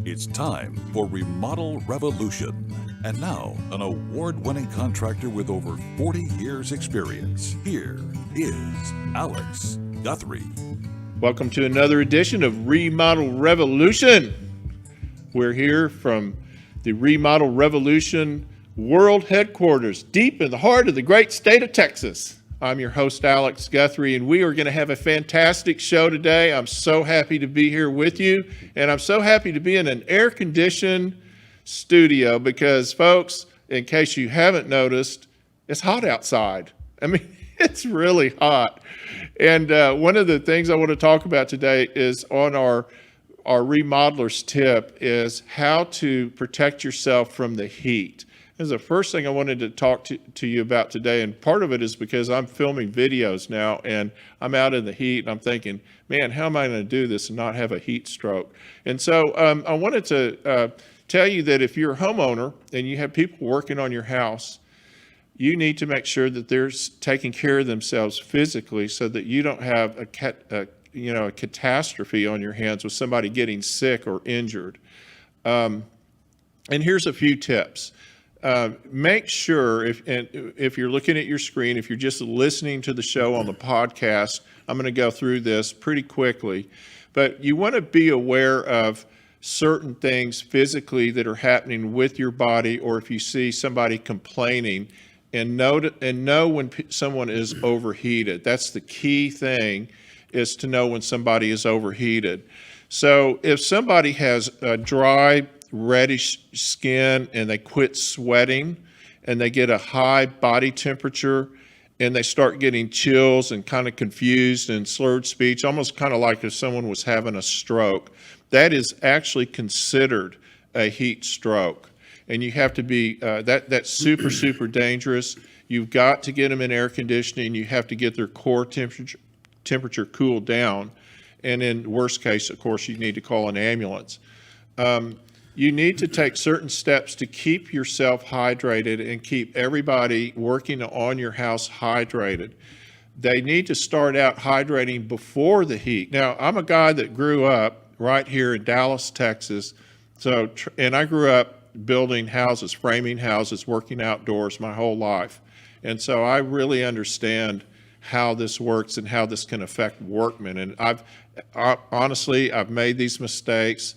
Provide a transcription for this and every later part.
It's time for Remodel Revolution. And now, an award-winning contractor with over 40 years' experience. Here is Alex Guthrie. Welcome to another edition of Remodel Revolution. We're here from the Remodel Revolution World Headquarters, deep in the heart of the great state of Texas. I'm your host, Alex Guthrie, and we are going to have a fantastic show today. I'm so happy to be here with you, and I'm so happy to be in an air-conditioned studio because, folks, in case you haven't noticed, it's hot outside. I mean, it's really hot. And one of the things I want to talk about today is on our remodeler's tip is how to protect yourself from the heat. This is the first thing I wanted to talk to you about today, and part of it is because I'm filming videos now, and I'm out in the heat, and I'm thinking, man, how am I going to do this and not have a heat stroke? And so I wanted to tell you that if you're a homeowner and you have people working on your house, you need to make sure that they're taking care of themselves physically so that you don't have a catastrophe on your hands with somebody getting sick or injured. And here's a few tips. Make sure if you're looking at your screen, if you're just listening to the show on the podcast, I'm going to go through this pretty quickly, but you want to be aware of certain things physically that are happening with your body, or if you see somebody complaining, and know when someone is overheated. That's the key thing, is to know when somebody is overheated. So if somebody has a dry, reddish skin and they quit sweating and they get a high body temperature and they start getting chills and kind of confused and slurred speech, almost kind of like if someone was having a stroke, that is actually considered a heat stroke. And you have to be, that's super, super dangerous. You've got to get them in air conditioning. You have to get their core temperature cooled down. And in worst case, of course, you need to call an ambulance. You need to take certain steps to keep yourself hydrated and keep everybody working on your house hydrated. They need to start out hydrating before the heat. Now, I'm a guy that grew up right here in Dallas, Texas. And I grew up building houses, framing houses, working outdoors my whole life. And so I really understand how this works and how this can affect workmen. And honestly, I've made these mistakes.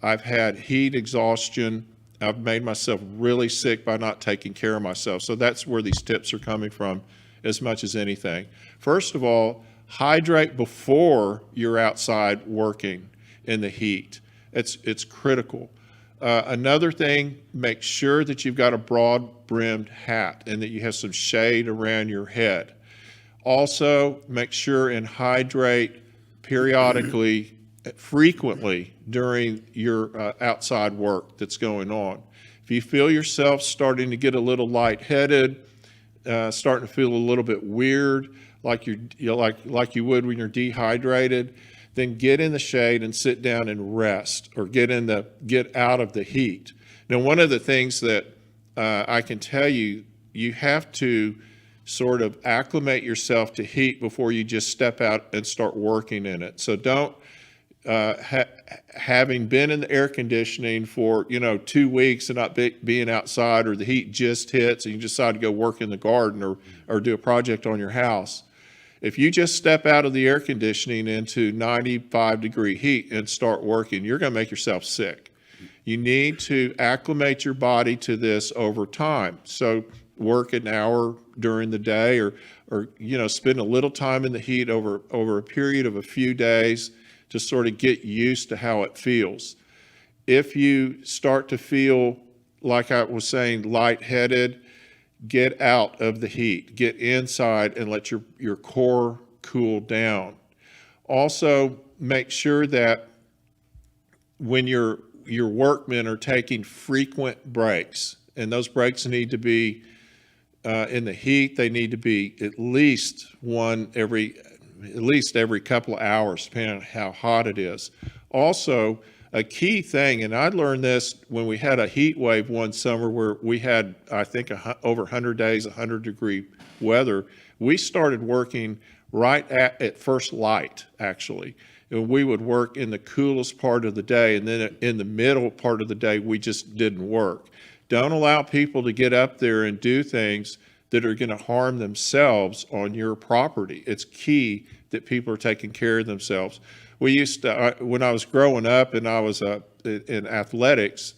I've had heat exhaustion. I've made myself really sick by not taking care of myself. So that's where these tips are coming from as much as anything. First of all, hydrate before you're outside working in the heat. It's critical. Another thing, make sure that you've got a broad-brimmed hat and that you have some shade around your head. Also, make sure and hydrate periodically, frequently during your outside work that's going on. If you feel yourself starting to get a little lightheaded, starting to feel a little bit weird, like like you would when you're dehydrated, then get in the shade and sit down and rest, or get out of the heat. Now, one of the things that I can tell you, you have to sort of acclimate yourself to heat before you just step out and start working in it. So don't, having been in the air conditioning for 2 weeks and not being outside, or the heat just hits and you decide to go work in the garden or do a project on your house. If you just step out of the air conditioning into 95-degree heat and start working, you're going to make yourself sick. You need to acclimate your body to this over time. So work an hour during the day, or spend a little time in the heat over a period of a few days to sort of get used to how it feels. If you start to feel, like I was saying, lightheaded, get out of the heat, get inside and let your core cool down. Also, make sure that when your workmen are taking frequent breaks, and those breaks need to be in the heat, they need to be at least every couple of hours, depending on how hot it is. Also, a key thing, and I learned this when we had a heat wave one summer where we had, I think, over 100 days, 100-degree weather. We started working right at first light, actually. And we would work in the coolest part of the day, and then in the middle part of the day, we just didn't work. Don't allow people to get up there and do things that are going to harm themselves on your property. It's key that people are taking care of themselves. We used to, when I was growing up and I was in athletics,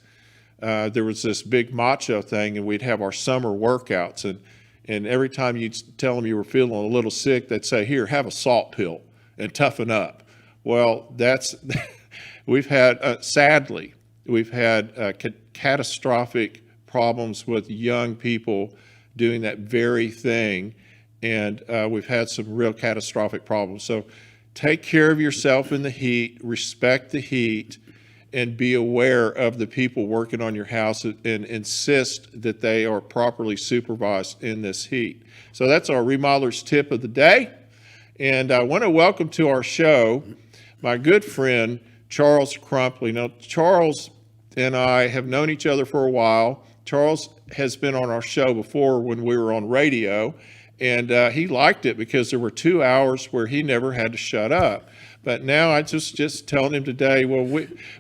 there was this big macho thing, and we'd have our summer workouts. And every time you'd tell them you were feeling a little sick, they'd say, "Here, have a salt pill and toughen up." Well, we've had, sadly, we've had catastrophic problems with young people doing that very thing, and we've had some real catastrophic problems. So take care of yourself in the heat, respect the heat, and be aware of the people working on your house and insist that they are properly supervised in this heat. So that's our remodeler's tip of the day. And I want to welcome to our show my good friend, Charles Crumpley. Now, Charles and I have known each other for a while. Charles has been on our show before when we were on radio, and he liked it because there were 2 hours where he never had to shut up. But now I just telling him today, well,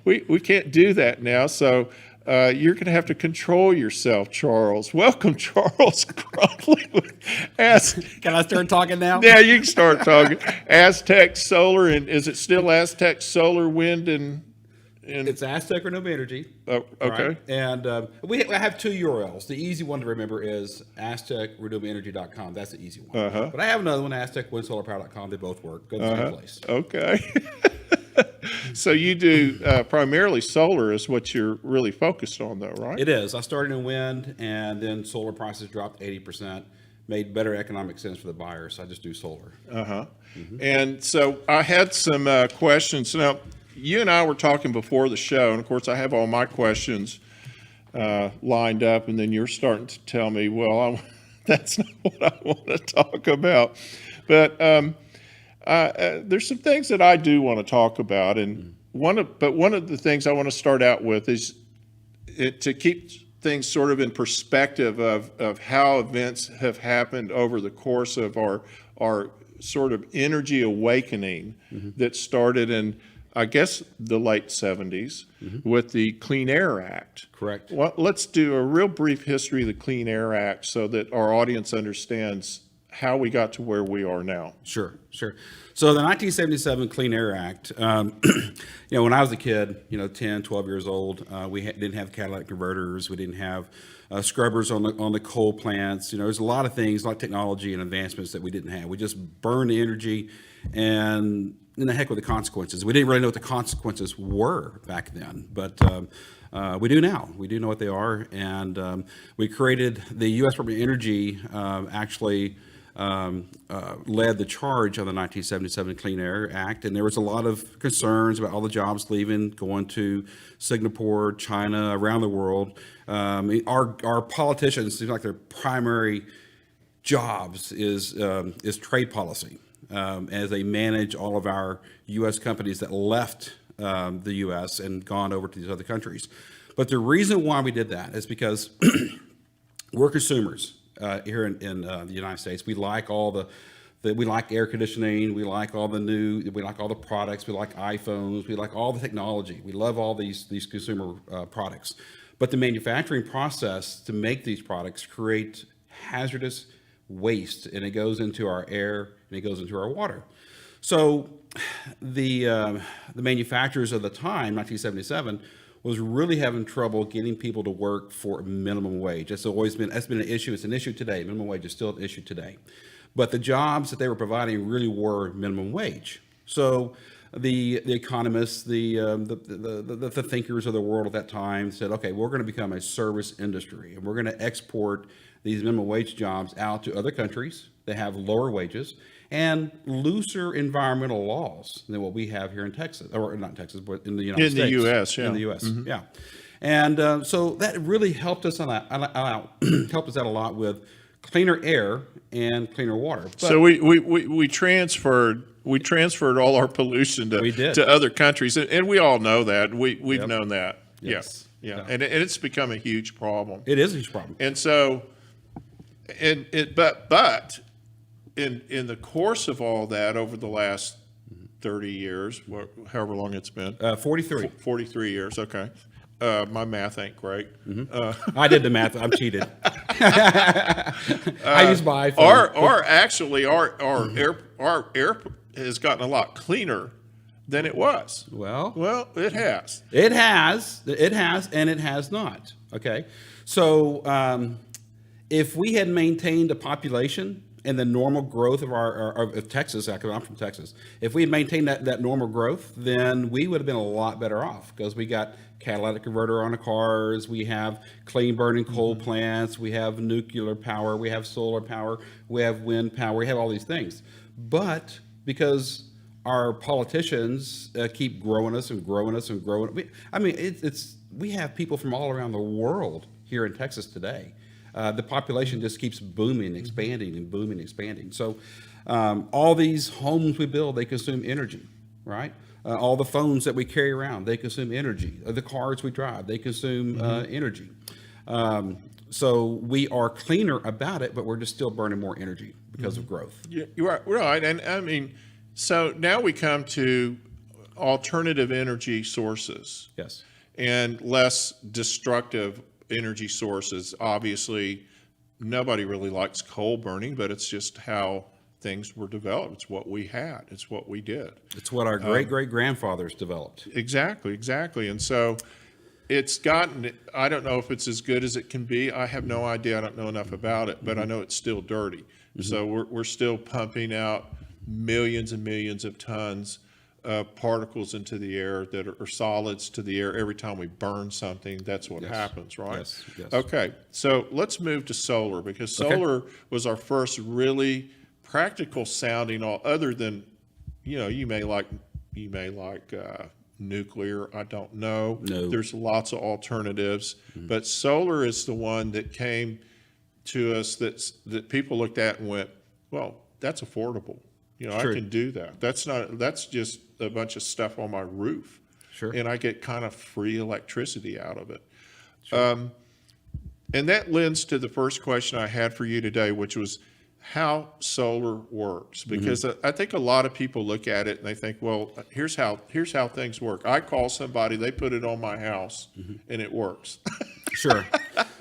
we can't do that now, so you're going to have to control yourself, Charles. Welcome, Charles Crumpley. Can I start talking now? Yeah, you can start talking. Aztec Solar, and is it still Aztec Solar Wind and It's Aztec Renewable Energy. Oh, okay. Right? And we have two URLs. The easy one to remember is aztecrenewablenergy.com. That's the easy one. But I have another one, aztecwindsolarpower.com. They both work. Go to the same place. Okay. So you do primarily solar is what you're really focused on, though, right? It is. I started in wind, and then solar prices dropped 80%. Made better economic sense for the buyers. So I just do solar. And so I had some questions. Now, you and I were talking before the show, and of course I have all my questions lined up, and then you're starting to tell me, well, that's not what I want to talk about. But there's some things that I do want to talk about, and one of the things I want to start out with is to keep things sort of in perspective of how events have happened over the course of our sort of energy awakening that started in, I guess, the late 70s with the Clean Air Act. Correct. Well, let's do a real brief history of the Clean Air Act so that our audience understands how we got to where we are now. Sure. So the 1977 Clean Air Act, when I was a kid, 10, 12 years old, we didn't have catalytic converters. We didn't have scrubbers on the coal plants. There's a lot of things, a lot of technology and advancements that we didn't have. We just burned the energy and the heck with the consequences. We didn't really know what the consequences were back then, but we do now. We do know what they are, and we created the U.S. Department of Energy actually led the charge on the 1977 Clean Air Act, and there was a lot of concerns about all the jobs leaving, going to Singapore, China, around the world. Our politicians seem like their primary jobs is trade policy, as they manage all of our U.S. companies that left the U.S. and gone over to these other countries. But the reason why we did that is because we're consumers. Here in the United States, we like all we like air conditioning, we like all the products, we like iPhones, we like all the technology, we love all these consumer products. But the manufacturing process to make these products create hazardous waste, and it goes into our air and it goes into our water. So the manufacturers of the time, 1977, was really having trouble getting people to work for minimum wage. That's been an issue. It's an issue today. Minimum wage is still an issue today. But the jobs that they were providing really were minimum wage. So the economists, the thinkers of the world at that time said, okay, we're going to become a service industry, and we're going to export these minimum wage jobs out to other countries that have lower wages and looser environmental laws than what we have here in Texas, or not Texas, but in the United States. In the U.S., yeah. In the U.S., yeah. And so that really helped us out a lot with cleaner air and cleaner water. But So we transferred all our pollution We did. to other countries, and we all know that. We've known that. Yes. Yeah. Yeah. And it's become a huge problem. it is a huge problem. And so, but in the course of all that, over the last 30 years, however long it's been, 43. 43 years. Okay, my math ain't great. I did the math. I'm cheated. I use my iPhone. Our air has gotten a lot cleaner than it was. Well, It has. it has, and it has not. Okay, so if we had maintained a population and the normal growth of Texas, actually, I'm from Texas. If we had maintained that normal growth, then we would have been a lot better off because we got catalytic converter on the cars, we have clean burning coal plants, we have nuclear power, we have solar power, we have wind power, we have all these things. But because our politicians keep growing us and growing us and growing, we have people from all around the world here in Texas today. The population just keeps booming, expanding, and booming, expanding. So all these homes we build, they consume energy, right? All the phones that we carry around, they consume energy. The cars we drive, they consume energy. So we are cleaner about it, but we're just still burning more energy because of growth. Yeah, you're right. And I mean, so now we come to alternative energy sources. Yes. And less destructive energy sources. Obviously, nobody really likes coal burning, but it's just how things were developed. It's what we had. It's what we did. It's what our great-great-grandfathers developed. Exactly. And so it's gotten, I don't know if it's as good as it can be. I have no idea. I don't know enough about it, but I know it's still dirty. So we're still pumping out millions and millions of tons of particles into the air that are solids to the air. Every time we burn something, that's what happens, right? Yes. Okay, so let's move to solar, because solar was our first really practical sounding, all other than, you may like nuclear. I don't know. No. There's lots of alternatives, but solar is the one that came to us that people looked at and went, well, that's affordable. I True. can do that. That's just a bunch of stuff on my roof. Sure. And I get kind of free electricity out of it. Sure. And that lends to the first question I had for you today, which was how solar works. Because I think a lot of people look at it and they think, well, here's how things work. I call somebody, they put it on my house, and it works. Sure.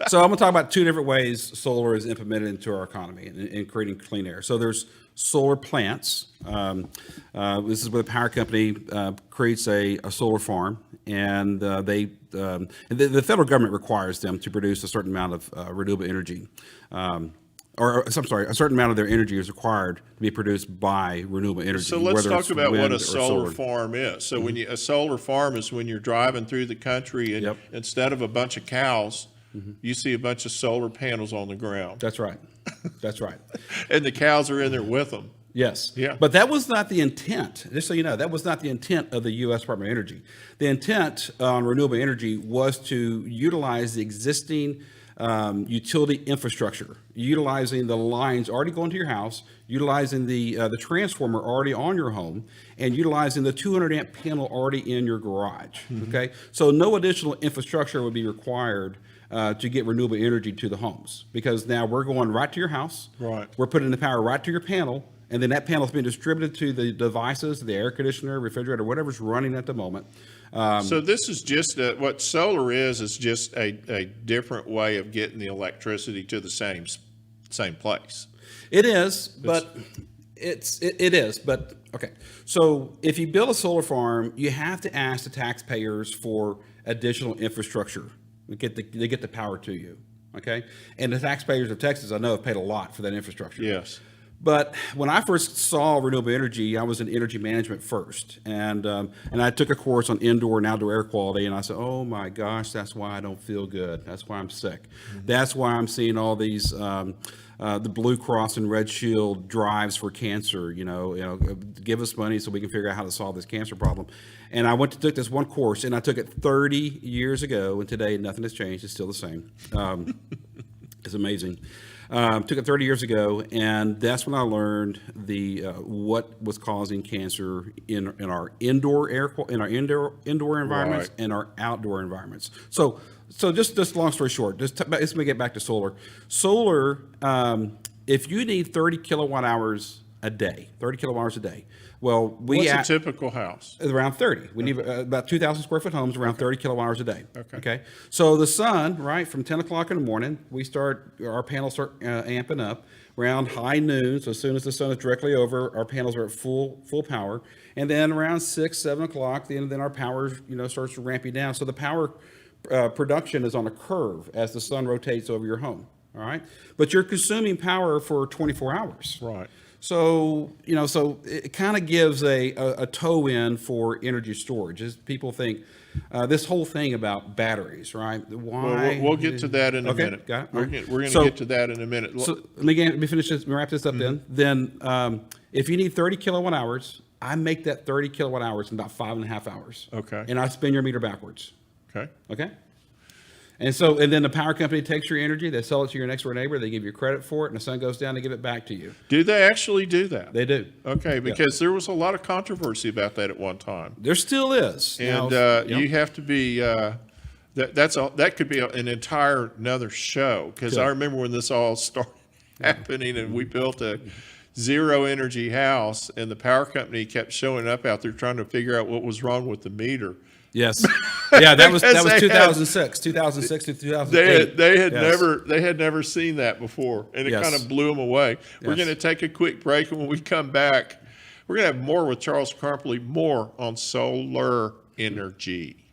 So I'm going to talk about two different ways solar is implemented into our economy in creating clean air. So there's solar plants. This is where the power company creates a solar farm, and the federal government requires them to produce a certain amount of renewable energy. A certain amount of their energy is required to be produced by renewable energy. So let's whether talk it's about what wind a or solar farm is. So when a solar farm is when you're driving through the country and instead of a bunch of cows, you see a bunch of solar panels on the ground. That's right. That's right. And the cows are in there with them. Yes. Yeah. But that was not the intent. Just so you know, that was not the intent of the U.S. Department of Energy. The intent on renewable energy was to utilize the existing utility infrastructure, utilizing the lines already going to your house, utilizing the transformer already on your home, and utilizing the 200 amp panel already in your garage. Okay, so no additional infrastructure would be required to get renewable energy to the homes, because now we're going right to your house. Right. We're putting the power right to your panel, and then that panel is being distributed to the devices, the air conditioner, refrigerator, whatever's running at the moment. So this is just what solar is just a different way of getting the electricity to the same place. It is, but it is, but okay. So if you build a solar farm, you have to ask the taxpayers for additional infrastructure to get the power to you. Okay, and the taxpayers of Texas, I know, have paid a lot for that infrastructure. Yes. But when I first saw renewable energy, I was in energy management first, and I took a course on indoor and outdoor air quality, and I said, oh my gosh, that's why I don't feel good. That's why I'm sick. That's why I'm seeing all these the Blue Cross and Red Shield drives for cancer. Give us money so we can figure out how to solve this cancer problem. And I took this one course, and I took it 30 years ago, and today nothing has changed. It's still the same. It's amazing. Took it 30 years ago, and that's when I learned the what was causing cancer in our indoor indoor environments Right. and our outdoor environments. So just long story short, let's get back to solar. Solar, if you need 30 kilowatt hours a day, well, What's a typical house? around 30. We need about 2,000 square foot homes, around 30 kilowatt hours a day. Okay. So the sun, right, from 10 o'clock in the morning, our panels start amping up around high noon. So as soon as the sun is directly over, our panels are at full power. And then around 6, 7 o'clock, then our power, starts ramping down. So the power production is on a curve as the sun rotates over your home. All right. But you're consuming power for 24 hours. Right. So, so it kind of gives a toe in for energy storage. As people think this whole thing about batteries, right? Why? We'll get to that in a minute. Got it. We're going to get to that in a minute. So let me finish this, wrap this up Then if you need 30 kilowatt hours, I make that 30 kilowatt hours in about 5.5 hours. Okay. And I spin your meter backwards. Okay. Okay. And then the power company takes your energy, they sell it to your next door neighbor, they give you credit for it, and the sun goes down, they give it back to you. Do they actually do that? They do. Okay, because there was a lot of controversy about that at one time. There still is. And you have to be, that could be an entire another show, because Sure. I remember when this all started happening and we built a zero energy house and the power company kept showing up out there trying to figure out what was wrong with the meter. Yes. Yeah, that was Because they 2006 to 2008. They had Yes. never seen that before, and it Yes. kind of blew them away. We're Yes. going to take a quick break, and when we come back, we're going to have more with Charles Crumpley, more on solar energy.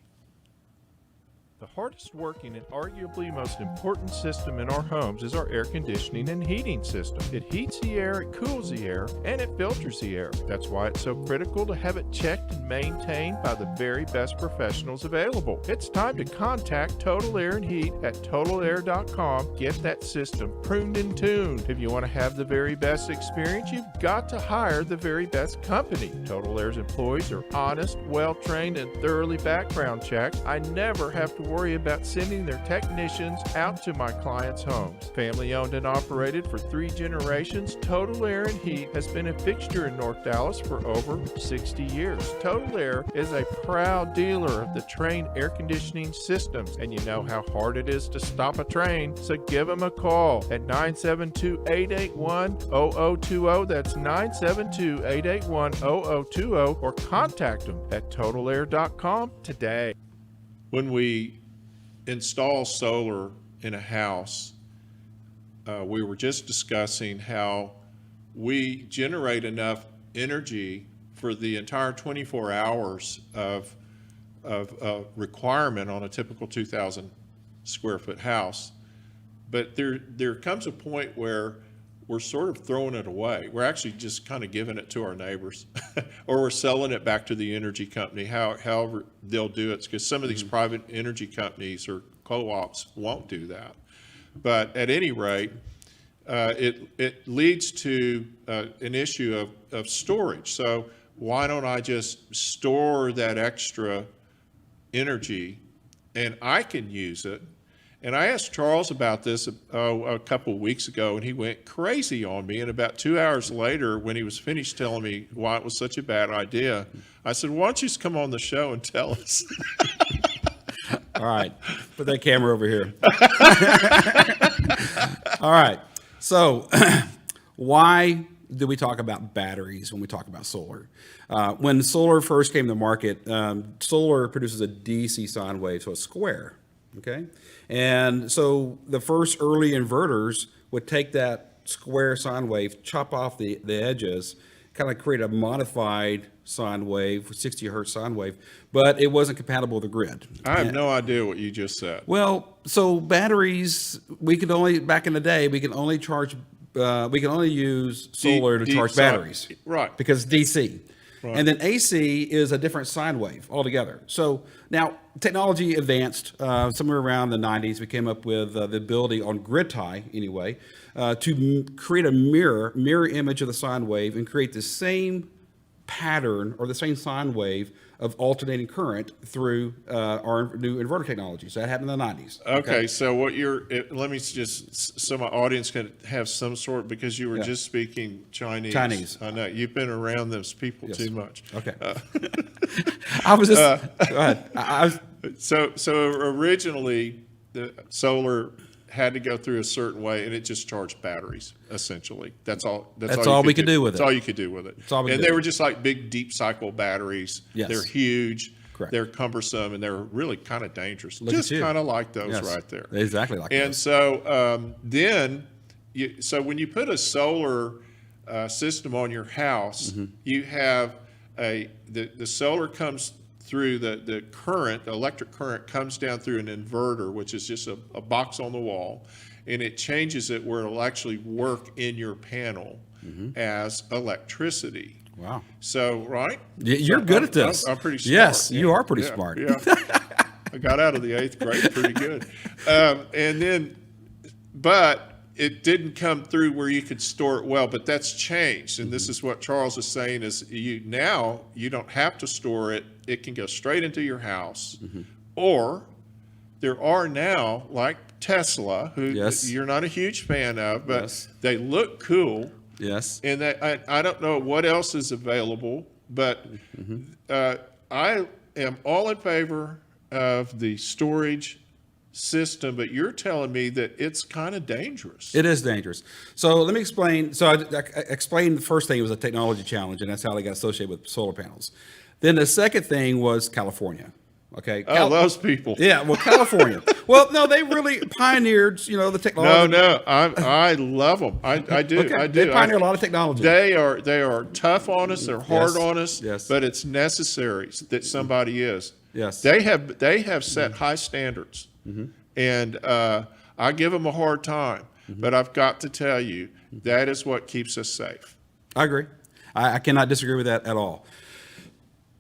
The hardest working and arguably most important system in our homes is our air conditioning and heating system. It heats the air, it cools the air, and it filters the air. That's why it's so critical to have it checked and maintained by the very best professionals available. It's time to contact Total Air and Heat at totalair.com. Get that system pruned and tuned. If you want to have the very best experience, you've got to hire the very best company. Total Air's employees are honest, well-trained, and thoroughly background checked. I never have to worry about sending their technicians out to my clients' homes. Family owned and operated for 3 generations, Total Air and Heat has been a fixture in North Dallas for over 60 years. Total Air is a proud dealer of the Trane air conditioning systems, and you know how hard it is to stop a Trane, so give them a call at 972-881-0020. That's 972-881-0020, or contact them at totalair.com today. When we install solar in a house, we were just discussing how we generate enough energy for the entire 24 hours of requirement on a typical 2,000 square foot house. But there comes a point where we're sort of throwing it away. We're actually just kind of giving it to our neighbors or we're selling it back to the energy company, however they'll do it, because some of these private energy companies or co-ops won't do that. But at any rate, it leads to an issue of storage. So why don't I just store that extra energy and I can use it? And I asked Charles about this a couple of weeks ago, and he went crazy on me. And about 2 hours later, when he was finished telling me why it was such a bad idea, I said, why don't you just come on the show and tell us? All right. Put that camera over here. All right. So why do we talk about batteries when we talk about solar? When solar first came to the market, solar produces a DC sine wave, so a square. Okay. And so the first early inverters would take that square sine wave, chop off the edges, kind of create a modified sine wave, 60 hertz sine wave, but it wasn't compatible with the grid. I have no idea what you just said. Well, so batteries, back in the day, we can only use solar to charge batteries. Right. Because DC. Right. And then AC is a different sine wave altogether. So now technology advanced. Somewhere around the 90s, we came up with the ability on grid tie, anyway, to create a mirror image of the sine wave and create the same pattern or the same sine wave of alternating current through our new inverter technology. So that happened in the 90s. Okay, so let me just, so my audience can have some sort, because you were just speaking Chinese. Chinese. I know, you've been around those people too much. Okay. I was just, go ahead. I was, So originally, the solar had to go through a certain way, and it just charged batteries, essentially. That's all we could do with it. That's all you could do with it. all we could And do. they were just like big, deep cycle batteries. Yes. They're huge. Correct. They're cumbersome, and they're really kind of dangerous. Look at just you. kind of like those yes, right there. Exactly like And those. so then, so when you put a solar system on your house, you have the solar comes through the current, the electric current comes down through an inverter, which is just a box on the wall, and it changes it where it'll actually work in your panel as electricity. Wow. So, right? You're good at this. I'm pretty smart. Yes, you are pretty smart. Yeah. I got out of the 8th grade pretty good. And then, but it didn't come through where you could store it well, but that's changed. And this is what Charles is saying is now you don't have to store it. It can go straight into your house. Or there are now, like Tesla, who you're not a huge fan of, but they look cool. Yes. And I don't know what else is available, but I am all in favor of the storage system, but you're telling me that it's kind of dangerous. It is dangerous. So let me explain. So I explained the first thing was a technology challenge, and that's how they got associated with solar panels. Then the second thing was California. Okay. Those people. Yeah. Well, California. Well, no, they really pioneered, the technology. No, I love them. I do. Okay. I do. They pioneered a lot of technology. They are tough on us. They're hard on us. Yes. But it's necessary that somebody is. Yes. They have set high standards, and I give them a hard time. But I've got to tell you, that is what keeps us safe. I agree. I cannot disagree with that at all.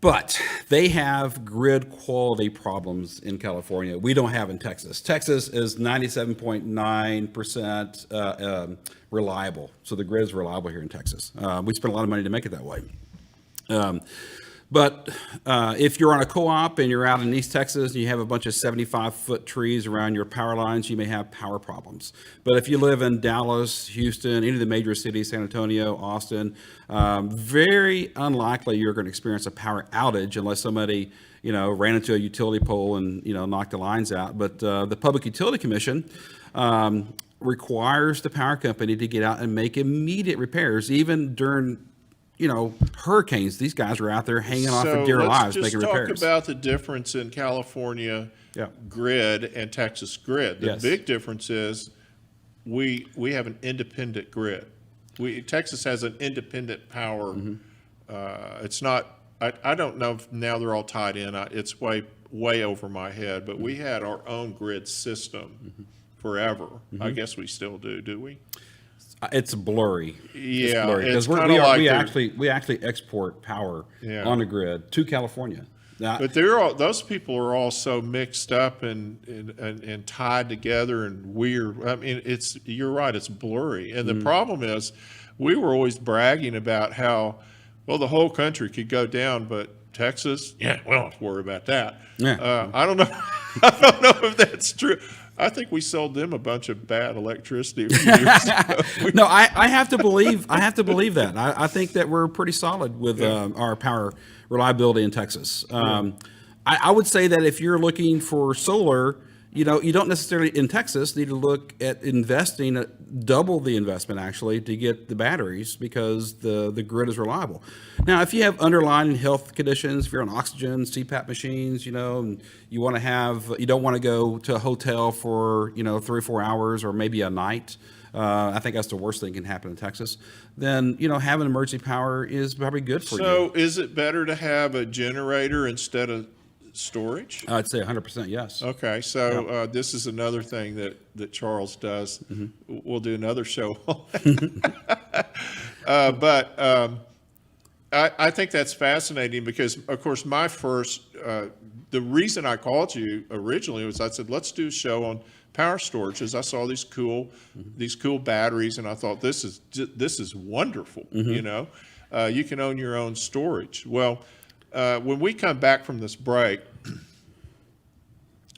But they have grid quality problems in California we don't have in Texas. Texas is 97.9% reliable. So the grid is reliable here in Texas. We spend a lot of money to make it that way. But if you're on a co-op and you're out in East Texas and you have a bunch of 75-foot trees around your power lines, you may have power problems. But if you live in Dallas, Houston, any of the major cities, San Antonio, Austin, very unlikely you're going to experience a power outage unless somebody, ran into a utility pole and, knocked the lines out. But the Public Utility Commission requires the power company to get out and make immediate repairs, even during hurricanes. These guys are out there hanging on for dear lives making repairs. Let's just talk about the difference in California grid and Texas grid. The big difference is we have an independent grid. Texas has an independent power. It's not. I don't know if now they're all tied in. It's way over my head. But we had our own grid system forever. I guess we still do we? It's blurry. Yeah, because we actually export power on the grid to California. Now, but those people are all so mixed up and tied together and weird. I mean, you're right. It's blurry, and the problem is, we were always bragging about how the whole country could go down, but Texas, we don't have to worry about that. Yeah. I don't know. I don't know if that's true. I think we sold them a bunch of bad electricity a few years ago. No, I have to believe that. I think that we're pretty solid with our power reliability in Texas. I would say that if you're looking for solar, you don't necessarily in Texas need to look at investing double the investment actually to get the batteries because the grid is reliable. Now, if you have underlying health conditions, if you're on oxygen, CPAP machines, and you want to you don't want to go to a hotel for 3 or 4 hours or maybe a night. I think that's the worst thing can happen in Texas. Then having emergency power is probably good for you. So, is it better to have a generator instead of storage? I'd say 100% yes. Okay, so this is another thing that Charles does. We'll do another show on that. But I think that's fascinating because, of course, the reason I called you originally was I said, let's do a show on power storage, as I saw these cool batteries, and I thought this is wonderful. You can own your own storage. Well, when we come back from this break,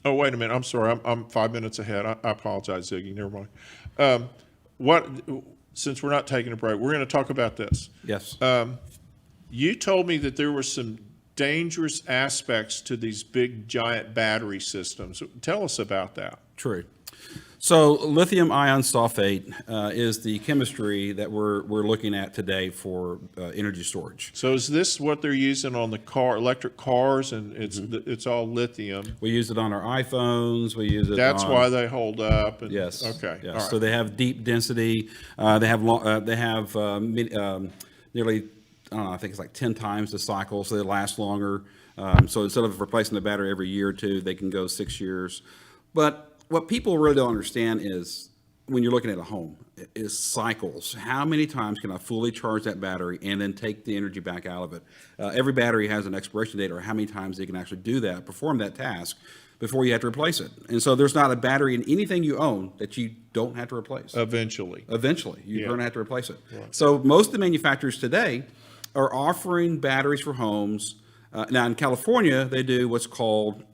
oh, wait a minute. I'm sorry. I'm 5 minutes ahead. I apologize, Ziggy. Never mind. Since we're not taking a break, we're going to talk about this. Yes. You told me that there were some dangerous aspects to these big, giant battery systems. Tell us about that. True. So lithium ion sulfate is the chemistry that we're looking at today for energy storage. So is this what they're using on the electric cars, and it's all lithium? We use it on our iPhones. We use it. That's on, why they hold up. And, Yes. Okay. Yes. All right. So they have deep density. They have nearly, I don't know, I think it's like 10 times the cycle, so they last longer. So instead of replacing the battery every year or two, they can go 6 years. But what people really don't understand is, when you're looking at a home, is cycles. How many times can I fully charge that battery and then take the energy back out of it? Every battery has an expiration date, or how many times they can actually do that, perform that task, before you have to replace it. And so there's not a battery in anything you own that you don't have to replace. Eventually. You're going to have to replace it. Right. So most of the manufacturers today are offering batteries for homes. Now in California, they do what's called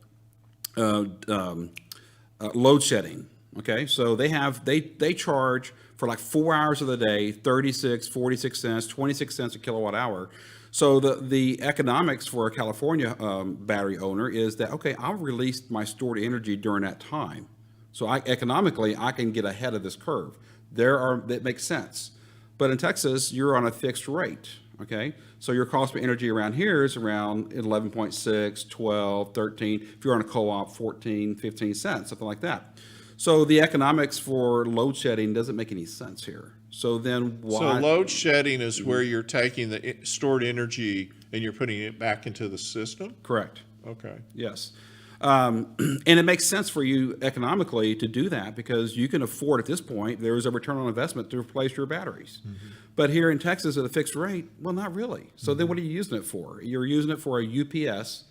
load shedding. Okay, so they charge for like 4 hours of the day, 36, 46 cents, 26 cents a kilowatt hour. So the economics for a California battery owner is that, okay, I'll release my stored energy during that time. So economically, I can get ahead of this curve. That makes sense. But in Texas, you're on a fixed rate. Okay, so your cost per energy around here is around 11.6, 12, 13. If you're on a co-op, 14, 15 cents, something like that. So the economics for load shedding doesn't make any sense here. So then why? So load shedding is where you're taking the stored energy and you're putting it back into the system? Correct. Okay. Yes. And it makes sense for you economically to do that, because you can afford at this point, there's a return on investment to replace your batteries. Mm-hmm. But here in Texas at a fixed rate, well, not really. So then what are you using it for? You're using it for a UPS,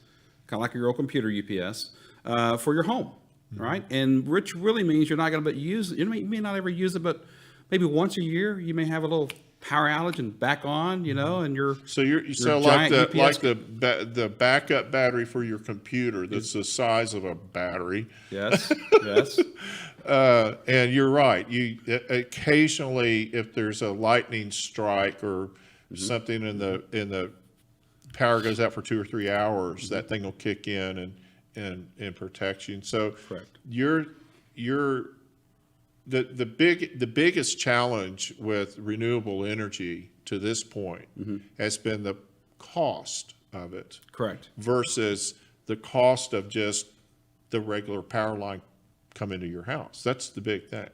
kind of like your old computer UPS, for your home, right? And which really means you're not going to use it. You may not ever use it, but maybe once a year you may have a little power outage and back on, and you're like the backup battery for your computer that's the size of a battery. Yes. Yes. And you're right. You occasionally, if there's a lightning strike or something in the power goes out for 2 or 3 hours, that thing will kick in and protect you. And so correct. The biggest challenge with renewable energy to this point has been the cost of it. Correct. Versus the cost of just the regular power line coming to your house. That's the big thing.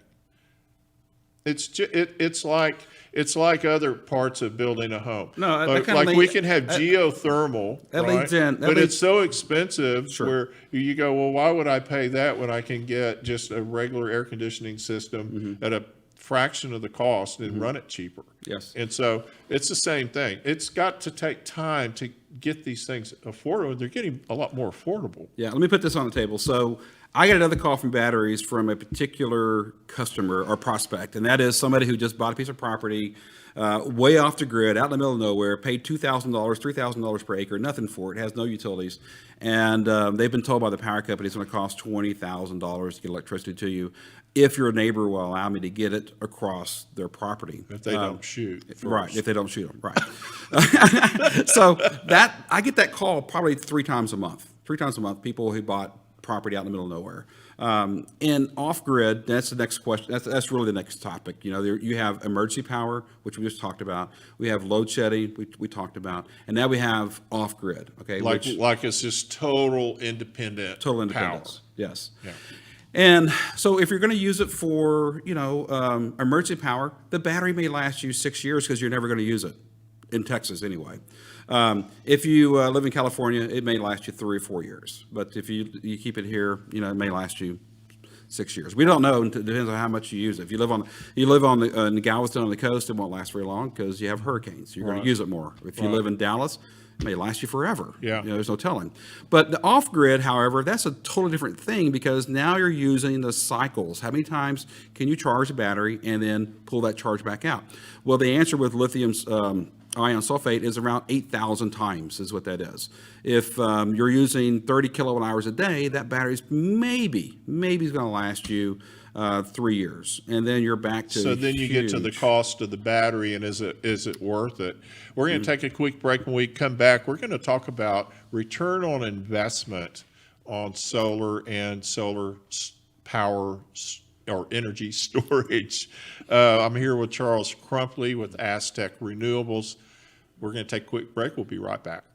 It's like other parts of building a home. No, like we can have geothermal, right? But it's so expensive. Sure. Where you go, well, why would I pay that when I can get just a regular air conditioning system at a fraction of the cost and run it cheaper? Yes. And so it's the same thing. It's got to take time to get these things affordable. They're getting a lot more affordable. Yeah. Let me put this on the table. So I got another call from batteries from a particular customer or prospect, and that is somebody who just bought a piece of property way off the grid, out in the middle of nowhere, paid $2,000, $3,000 per acre, nothing for it, has no utilities, and they've been told by the power company it's going to cost $20,000 to get electricity to you if your neighbor will allow me to get it across their property. If they don't shoot. First. Right, if they don't shoot them, right. So I get that call probably 3 times a month. 3 times a month, people who bought property out in the middle of nowhere. And off-grid, that's the next question. That's really the next topic. You have emergency power, which we just talked about. We have load shedding, we talked about. And now we have off-grid, okay? Like it's just total independence. Power. Yes. Yeah. And so if you're going to use it for, emergency power, the battery may last you 6 years because you're never going to use it, in Texas anyway. If you live in California, it may last you 3 or 4 years. But if you keep it here, it may last you 6 years. We don't know. It depends on how much you use it. If you live in Galveston on the coast, it won't last very long because you have hurricanes. You're going to use it more. If you live in Dallas, it may last you forever. Yeah. There's no telling. But the off-grid, however, that's a totally different thing because now you're using the cycles. How many times can you charge a battery and then pull that charge back out? Well, the answer with lithium ion sulfate is around 8,000 times is what that is. If you're using 30 kilowatt hours a day, that battery's maybe is going to last you 3 years, and then you're back to So then you get to the huge. cost of the battery, and is it worth it? We're going to take a quick break. When we come back, we're going to talk about return on investment on solar and power or energy storage. I'm here with Charles Crumpley with Aztec Renewables. We're going to take a quick break. We'll be right back.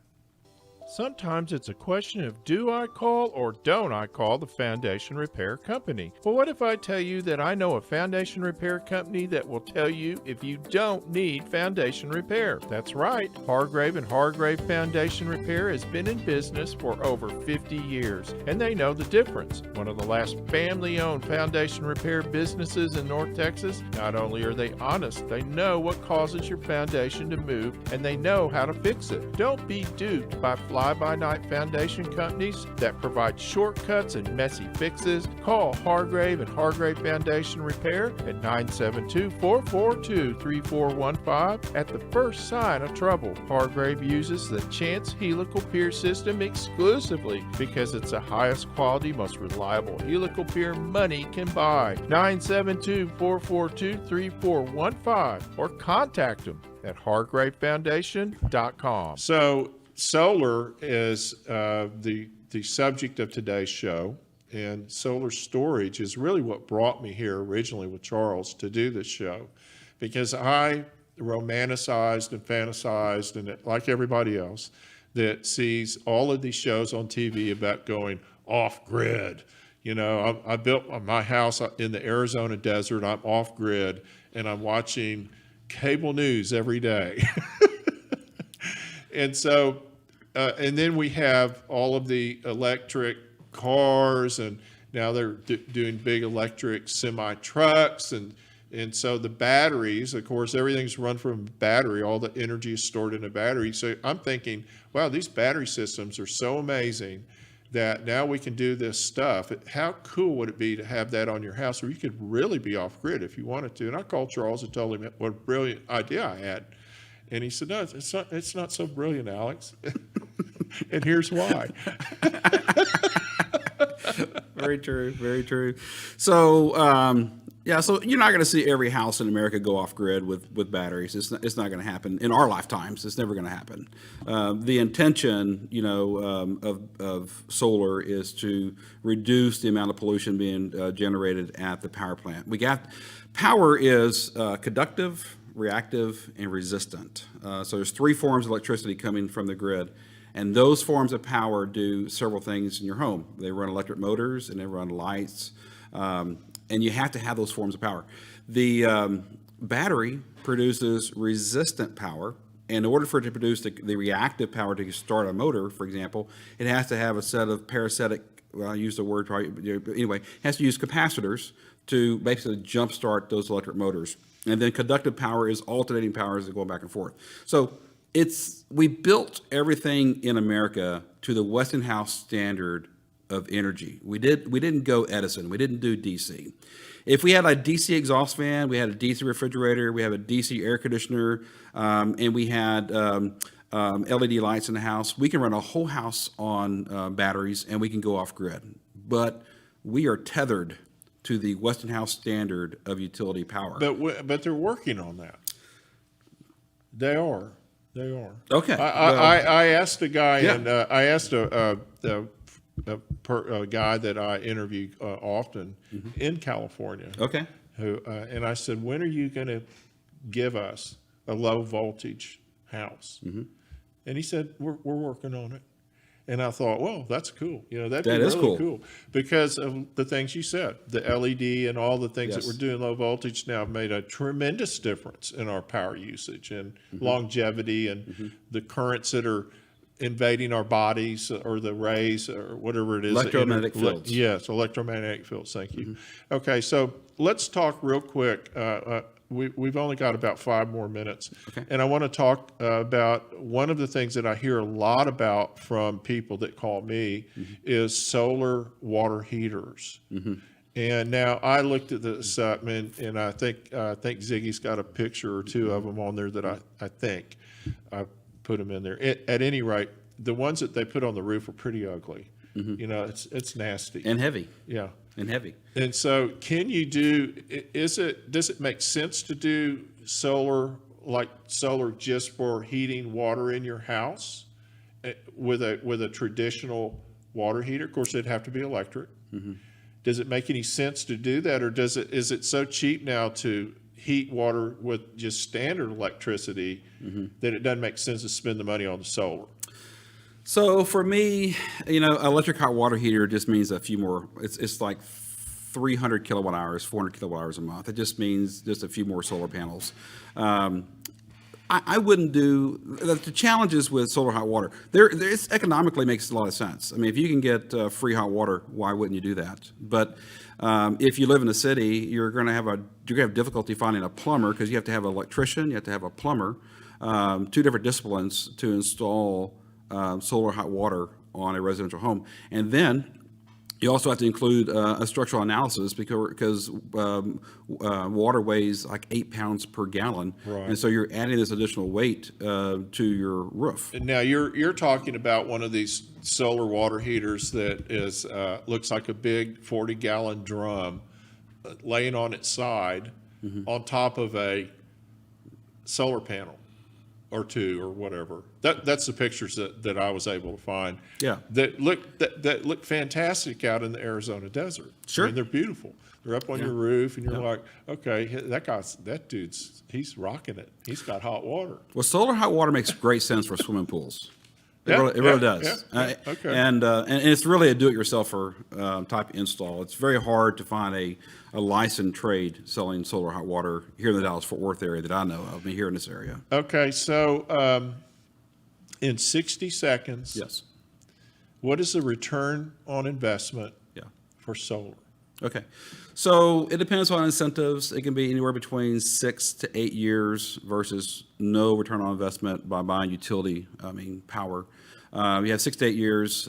Sometimes it's a question of do I call or don't I call the foundation repair company? Well, what if I tell you that I know a foundation repair company that will tell you if you don't need foundation repair? That's right. Hargrave and Hargrave Foundation Repair has been in business for over 50 years, and they know the difference. One of the last family-owned foundation repair businesses in North Texas. Not only are they honest, they know what causes your foundation to move, and they know how to fix it. Don't be duped by fly-by-night foundation companies that provide shortcuts and messy fixes. Call Hargrave and Hargrave Foundation Repair at 972-442-3415. At the first sign of trouble, Hargrave uses the Chance helical pier system exclusively because it's the highest quality, most reliable helical pier money can buy. 972-442-3415 or contact them at hargravefoundation.com. So solar is the subject of today's show, and solar storage is really what brought me here originally with Charles to do this show, because I romanticized and fantasized, and like everybody else that sees all of these shows on TV about going off grid. You know, I built my house in the Arizona desert. I'm off grid, and I'm watching cable news every day. And so, and then we have all of the electric cars, and now they're doing big electric semi trucks, and so the batteries, of course, everything's run from a battery. All the energy is stored in a battery. So I'm thinking, wow, these battery systems are so amazing that now we can do this stuff. How cool would it be to have that on your house where you could really be off grid if you wanted to? And I called Charles and told him what a brilliant idea I had. And he said, no, it's not so brilliant, Alex. And here's why. Very true, very true. So, so you're not going to see every house in America go off grid with batteries. It's not going to happen in our lifetimes. It's never going to happen. The intention, of solar is to reduce the amount of pollution being generated at the power plant. Power is conductive, reactive, and resistant. So there's three forms of electricity coming from the grid. And those forms of power do several things in your home. They run electric motors and they run lights. And you have to have those forms of power. The battery produces resistant power. In order for it to produce the reactive power to start a motor, for example, it has to have a set of parasitic, well, I use the word probably, anyway, it has to use capacitors to basically jumpstart those electric motors. And then conductive power is alternating power as they go back and forth. So we built everything in America to the Westinghouse standard of energy. We didn't go Edison. We didn't do DC. If we had a DC exhaust fan, we had a DC refrigerator, we have a DC air conditioner, and we had LED lights in the house, we can run a whole house on batteries and we can go off grid. But we are tethered to the Westinghouse standard of utility power. But they're working on that. They are. Okay. I asked a guy, Yeah. and I asked a guy that I interview often in California. Okay. And I said, when are you going to give us a low voltage house? And he said, we're working on it. And I thought, well, that's cool. That'd be really cool because of the things you said, the LED and all the things that we're doing low voltage now have made a tremendous difference in our power usage and longevity and the currents that are invading our bodies or the rays or whatever it is. Electromagnetic fields. Yes, electromagnetic fields. Thank you. Okay, so let's talk real quick. We've only got about 5 more minutes. Okay. And I want to talk about one of the things that I hear a lot about from people that call me is solar water heaters. And now I looked at this up, and I think Ziggy's got a picture or two of them on there that I think. I put them in there. At any rate, the ones that they put on the roof are pretty ugly. You know, it's nasty. And heavy. Yeah. And heavy. And so can you does it make sense to do solar just for heating water in your house with a traditional water heater? Of course, it'd have to be electric. Does it make any sense to do that, or is it so cheap now to heat water with just standard electricity that it doesn't make sense to spend the money on the solar? So for me, you know, electric hot water heater just means a few more. It's like 300 kilowatt hours, 400 kilowatt hours a month. It just means just a few more solar panels. I wouldn't do the challenges with solar hot water. It's economically makes a lot of sense. I mean, if you can get free hot water, why wouldn't you do that? But if you live in a city, you're going to have difficulty finding a plumber, because you have to have an electrician, you have to have a plumber, two different disciplines to install solar hot water on a residential home. And then you also have to include a structural analysis, because water weighs like 8 pounds per gallon. Right. And so you're adding this additional weight to your roof. And now you're talking about one of these solar water heaters that is looks like a big 40-gallon drum laying on its side on top of a solar panel or two or whatever. That's the pictures that I was able to find. Yeah. That look fantastic out in the Arizona desert. Sure. I mean, they're beautiful. They're up on your roof, and you're like, okay, that dude's he's rocking it. He's got hot water. Well, solar hot water makes great sense for swimming pools. It really does. Okay. And it's really a do-it-yourselfer type install. It's very hard to find a licensed trade selling solar hot water here in the Dallas-Fort Worth area that I know of. I mean, here in this area. Okay, so in 60 seconds, yes, what is the return on investment for solar? Okay, so it depends on incentives. It can be anywhere between 6 to 8 years versus no return on investment by buying power. You have 6 to 8 years.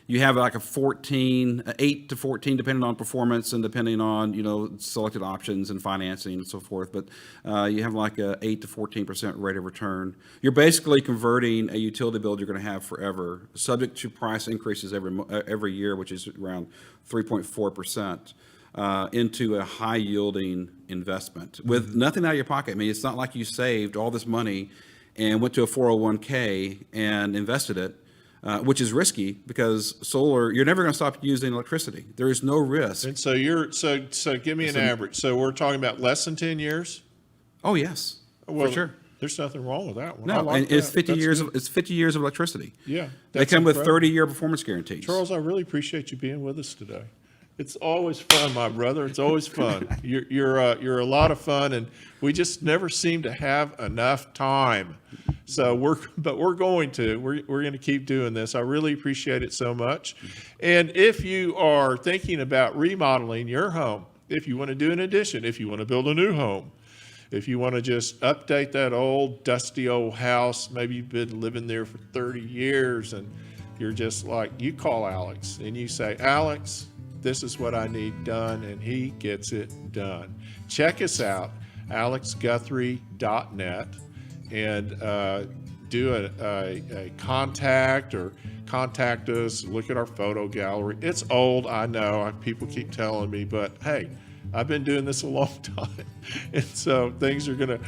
You have like 8 to 14, depending on performance and depending on, selected options and financing and so forth. But you have like a 8 to 14% rate of return. You're basically converting a utility bill you're going to have forever, subject to price increases every year, which is around 3.4%. Into a high-yielding investment with nothing out of your pocket. I mean, it's not like you saved all this money and went to a 401k and invested it, which is risky, because solar, you're never going to stop using electricity. There is no risk. And so so give me an average. So we're talking about less than 10 years? Oh, yes, well, for sure. There's nothing wrong with that one. No, like and it's 50 That's years. good. It's 50 years of electricity. Yeah, They come with incredible. 30-year performance guarantees. Charles, I really appreciate you being with us today. It's always fun, my brother. It's always fun. You're a lot of fun, and we just never seem to have enough time. So we're going to keep doing this. I really appreciate it so much. And if you are thinking about remodeling your home, if you want to do an addition, if you want to build a new home, if you want to just update that old dusty old house, maybe you've been living there for 30 years and you're just like, you call Alex and you say, Alex, this is what I need done, and he gets it done. Check us out, alexguthrie.net, and do a contact, or contact us, look at our photo gallery. It's old, I know, people keep telling me, but hey, I've been doing this a long time. And so things are going to,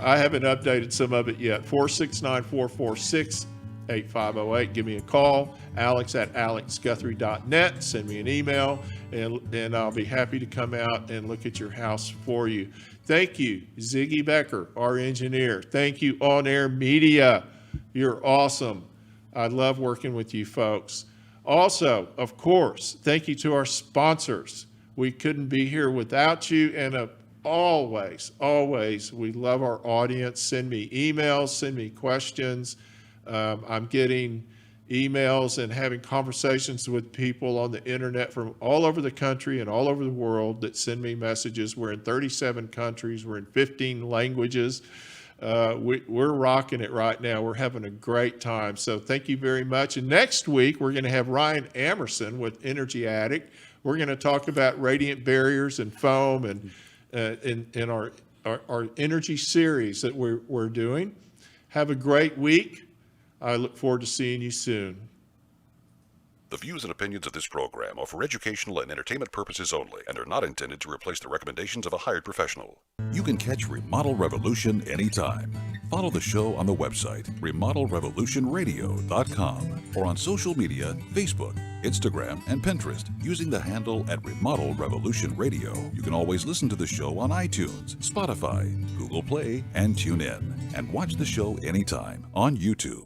I haven't updated some of it yet. 469-446-8508. Give me a call, alex@alexguthrie.net. Send me an email, and I'll be happy to come out and look at your house for you. Thank you, Ziggy Becker, our engineer. Thank you, On Air Media. You're awesome. I love working with you folks. Also, of course, thank you to our sponsors. We couldn't be here without you, and always, we love our audience. Send me emails, send me questions. I'm getting emails and having conversations with people on the internet from all over the country and all over the world that send me messages. We're in 37 countries. We're in 15 languages. We're rocking it right now. We're having a great time. So thank you very much. And next week, we're going to have Ryan Amerson with Energy Addict. We're going to talk about radiant barriers and foam, and in our energy series that we're doing. Have a great week. I look forward to seeing you soon. The views and opinions of this program are for educational and entertainment purposes only and are not intended to replace the recommendations of a hired professional. You can catch Remodel Revolution anytime. Follow the show on the website, remodelrevolutionradio.com, or on social media, Facebook, Instagram, and Pinterest, using the handle @Remodel Revolution Radio. You can always listen to the show on iTunes, Spotify, Google Play, and TuneIn, and watch the show anytime on YouTube.